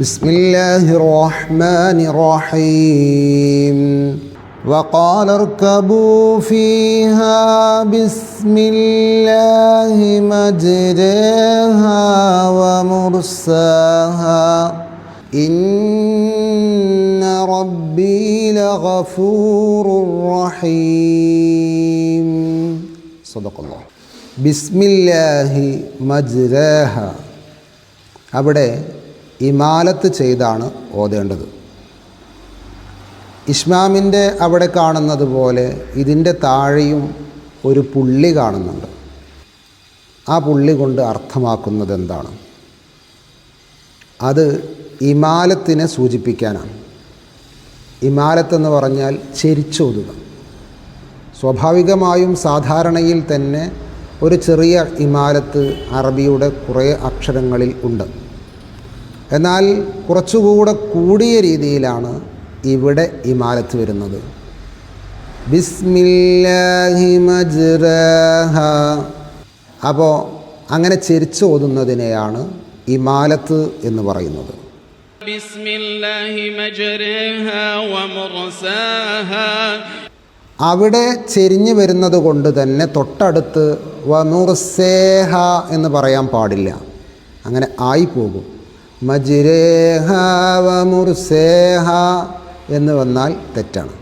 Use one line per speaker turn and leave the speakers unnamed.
ബിസ്മില്ലാഹിർ റഹ്മാനിർ റഹീം وقال اركبوا فيها بسم الله مجريها ومرساها إن ربي لغفور رحيم صدق الله بسم الله مجريها അവിടെ ഇമാലത്ത് ചെയ്താണ് ഓതേണ്ടത്. ഇസ്മാമിൻ്റെ അവിടെ കാണുന്നത് പോലെ ഇതിൻ്റെ താഴെയും ഒരു പുള്ളി കാണുന്നുണ്ട്. ആ പുള്ളി കൊണ്ട് അർത്ഥമാക്കുന്നത് എന്താണ്? അത് ഇമാലത്തിനെ സൂചിപ്പിക്കാനാണ്. ഇമാലത്തെന്ന് പറഞ്ഞാൽ ചെരിച്ചോതുക. സ്വാഭാവികമായും സാധാരണയിൽ തന്നെ ഒരു ചെറിയ ഇമാലത്ത് അറബിയുടെ കുറേ അക്ഷരങ്ങളിൽ ഉണ്ട്. എന്നാൽ കുറച്ചുകൂടെ കൂടിയ രീതിയിലാണ് ഇവിടെ ഇമാലത്ത് വരുന്നത്. ബിസ്മില്ലാഹി മജ്റാഹ. അപ്പോൾ അങ്ങനെ ചെരിച്ച് ഓതുന്നതിനെയാണ് ഇമാലത്ത് എന്ന് പറയുന്നത്.
ബിസ്മില്ലാഹി മജ്റാഹ വമുർസാഹ.
അവിടെ ചെരിഞ്ഞു വരുന്നത് കൊണ്ട് തന്നെ തൊട്ടടുത്ത് വമുർസേഹ എന്ന് പറയാൻ പാടില്ല. അങ്ങനെ ആയിപ്പോകും. മജ്റേഹ വമുർസേഹ എന്ന് വന്നാൽ തെറ്റാണ്.